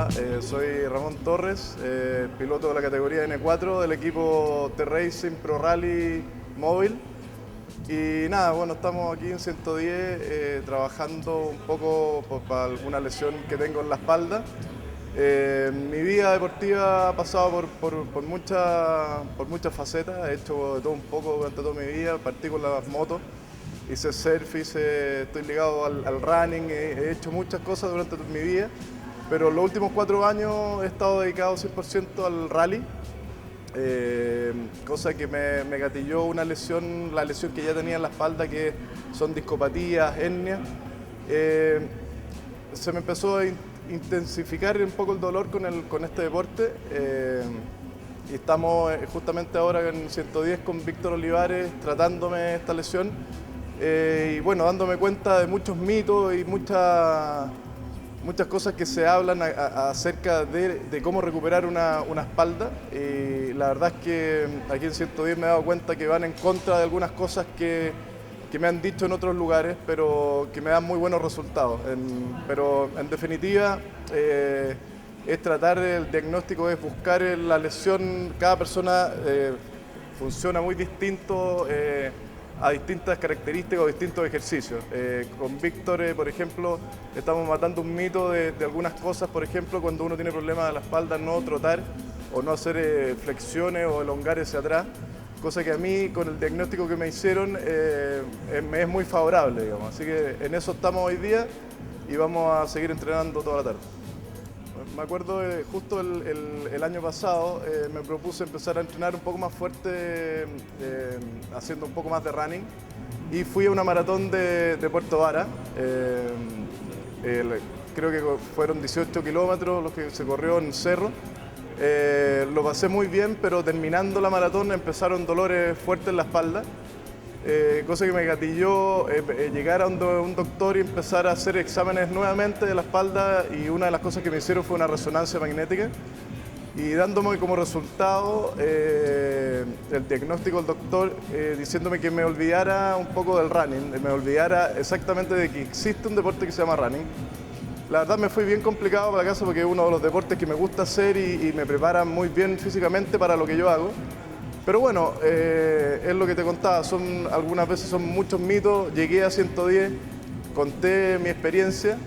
Hola, soy Ramón Torres, piloto de la categoría N4 del equipo T-Racing Pro Rally Móvil. Y nada, bueno, estamos aquí en 110 trabajando un poco para alguna lesión que tengo en la espalda. Mi vida deportiva ha pasado por muchas facetas, he hecho de todo un poco durante toda mi vida, partí con las motos, hice surf, estoy ligado al running, he hecho muchas cosas durante mi vida, pero los últimos 4 años he estado dedicado 100% al rally, cosa que me gatilló una lesión, la lesión que ya tenía en la espalda, que son discopatías, hernias. Se me empezó a intensificar un poco el dolor con este deporte, y estamos justamente ahora en 110 con Víctor Olivares tratándome esta lesión, y bueno, dándome cuenta de muchos mitos y muchas cosas que se hablan acerca de cómo recuperar una espalda, y la verdad es que aquí en 110 me he dado cuenta que van en contra de algunas cosas que me han dicho en otros lugares, pero que me dan muy buenos resultados. Pero en definitiva es tratar el diagnóstico, es buscar la lesión. Cada persona funciona muy distinto, a distintas características o distintos ejercicios. Con Víctor, por ejemplo, estamos matando un mito de algunas cosas. Por ejemplo, cuando uno tiene problemas de la espalda, no trotar o no hacer flexiones o elongar hacia atrás, cosa que a mí, con el diagnóstico que me hicieron, me es muy favorable, digamos. Así que en eso estamos hoy día y vamos a seguir entrenando toda la tarde. Me acuerdo justo el año pasado me propuse empezar a entrenar un poco más fuerte, haciendo un poco más de running, y fui a una maratón de Puerto Vara. Creo que fueron 18 kilómetros los que se corrió en cerro. Lo pasé muy bien, pero terminando la maratón empezaron dolores fuertes en la espalda, cosa que me gatilló llegar a un doctor y empezar a hacer exámenes nuevamente de la espalda, y una de las cosas que me hicieron fue una resonancia magnética, y dándome como resultado el diagnóstico del doctor, diciéndome que me olvidara un poco del running, me olvidara exactamente de que existe un deporte que se llama running. La verdad me fue bien complicado para la casa, porque es uno de los deportes que me gusta hacer y me prepara muy bien físicamente para lo que yo hago. Pero bueno, es lo que te contaba, algunas veces son muchos mitos. Llegué a 110, conté mi experiencia,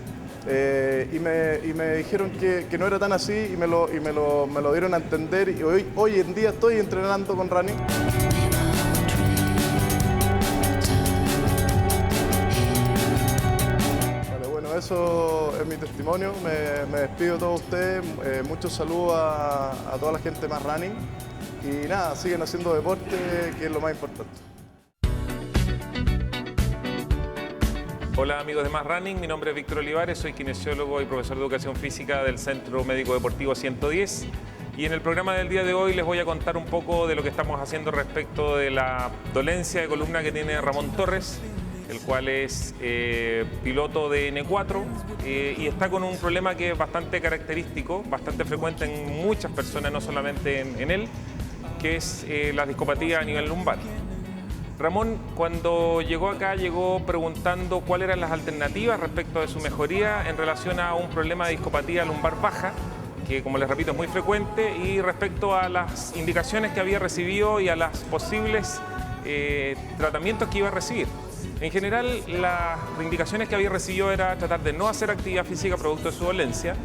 y me dijeron que no era tan así, y me lo dieron a entender, y hoy en día estoy entrenando con running. Eso es mi testimonio. Me despido de todos ustedes, muchos saludos a toda la gente de Más Running, y nada, siguen haciendo deporte, que es lo más importante. Hola amigos de Más Running, mi nombre es Víctor Olivares, soy kinesiólogo y profesor de educación física del Centro Médico Deportivo 110, y en el programa del día de hoy les voy a contar un poco de lo que estamos haciendo respecto de la dolencia de columna que tiene Ramón Torres, el cual es piloto de N4, y está con un problema que es bastante característico, bastante frecuente en muchas personas, no solamente en él, que es la discopatía a nivel lumbar. Ramón, cuando llegó acá, llegó preguntando cuáles eran las alternativas respecto de su mejoría en relación a un problema de discopatía lumbar baja, que, como les repito, es muy frecuente, y respecto a las indicaciones que había recibido y a los posibles tratamientos que iba a recibir. En general, las indicaciones que había recibido era tratar de no hacer actividad física producto de su dolencia,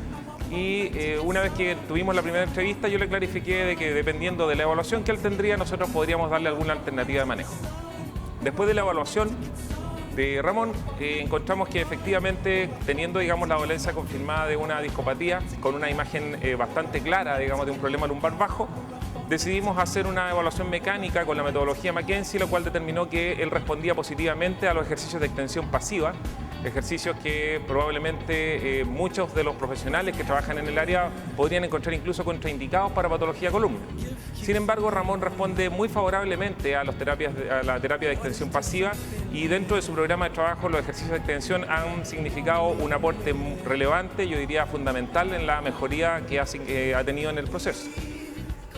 y una vez que tuvimos la primera entrevista, yo le clarifiqué de que, dependiendo de la evaluación que él tendría, nosotros podríamos darle alguna alternativa de manejo. Después de la evaluación de Ramón, encontramos que efectivamente, teniendo, digamos, la dolencia confirmada de una discopatía con una imagen bastante clara, digamos, de un problema lumbar bajo, decidimos hacer una evaluación mecánica con la metodología McKenzie, lo cual determinó que él respondía positivamente a los ejercicios de extensión pasiva, ejercicios que probablemente muchos de los profesionales que trabajan en el área podrían encontrar incluso contraindicados para patología de columna. Sin embargo, Ramón responde muy favorablemente a la terapia de extensión pasiva, y dentro de su programa de trabajo los ejercicios de extensión han significado un aporte relevante, yo diría fundamental, en la mejoría que ha tenido en el proceso.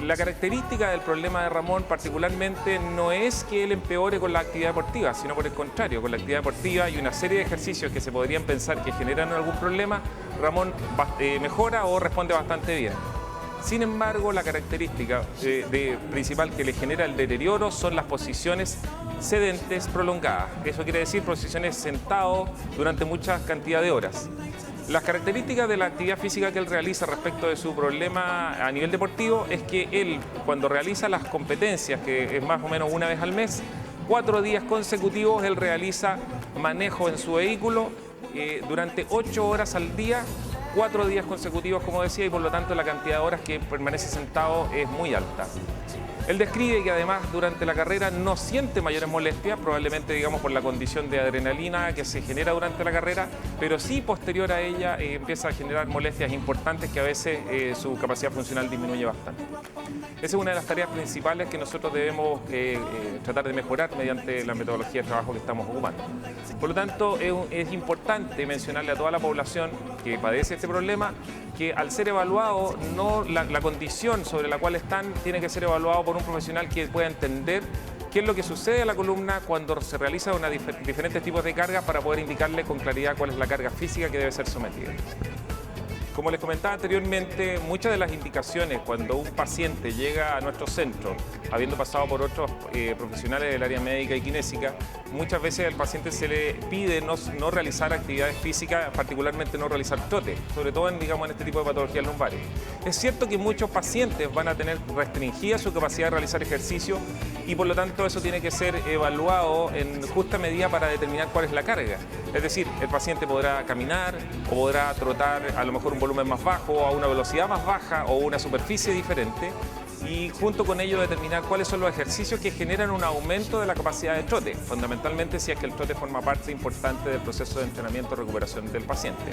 La característica del problema de Ramón particularmente no es que él empeore con la actividad deportiva, sino por el contrario, con la actividad deportiva y una serie de ejercicios que se podrían pensar que generan algún problema, Ramón mejora o responde bastante bien. Sin embargo, la característica principal que le genera el deterioro son las posiciones sedentes prolongadas. Eso quiere decir posiciones sentado durante mucha cantidad de horas. Las características de la actividad física que él realiza respecto de su problema a nivel deportivo es que él, cuando realiza las competencias, que es más o menos una vez al mes, 4 días consecutivos él realiza manejo en su vehículo durante 8 horas al día, 4 días consecutivos, como decía, y por lo tanto la cantidad de horas que permanece sentado es muy alta. Él describe que además durante la carrera no siente mayores molestias, probablemente digamos por la condición de adrenalina que se genera durante la carrera, pero sí posterior a ella empieza a generar molestias importantes que a veces su capacidad funcional disminuye bastante. Esa es una de las tareas principales que nosotros debemos tratar de mejorar mediante la metodología de trabajo que estamos ocupando. Por lo tanto, es importante mencionarle a toda la población que padece este problema que al ser evaluado, la condición sobre la cual están tiene que ser evaluado por un profesional que pueda entender qué es lo que sucede a la columna cuando se realiza diferentes tipos de cargas para poder indicarle con claridad cuál es la carga física que debe ser sometida. Como les comentaba anteriormente, muchas de las indicaciones cuando un paciente llega a nuestro centro, habiendo pasado por otros profesionales del área médica y kinésica, muchas veces al paciente se le pide no realizar actividades físicas, particularmente no realizar trote, sobre todo en este tipo de patologías lumbares. Es cierto que muchos pacientes van a tener restringida su capacidad de realizar ejercicio y por lo tanto eso tiene que ser evaluado en justa medida para determinar cuál es la carga. Es decir, el paciente podrá caminar o podrá trotar a lo mejor un volumen más bajo, a una velocidad más baja o una superficie diferente y junto con ello determinar cuáles son los ejercicios que generan un aumento de la capacidad de trote, fundamentalmente si es que el trote forma parte importante del proceso de entrenamiento y recuperación del paciente.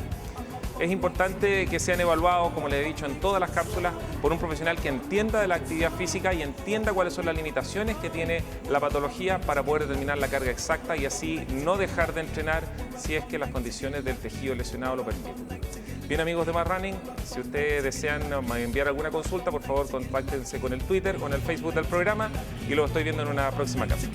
Es importante que sean evaluados, como les he dicho en todas las cápsulas, por un profesional que entienda de la actividad física y entienda cuáles son las limitaciones que tiene la patología para poder determinar la carga exacta y así no dejar de entrenar si es que las condiciones del tejido lesionado lo permiten. Bien, amigos de MadRunning, si ustedes desean enviar alguna consulta, por favor contáctense con el Twitter o en el Facebook del programa y lo estoy viendo en una próxima cápsula.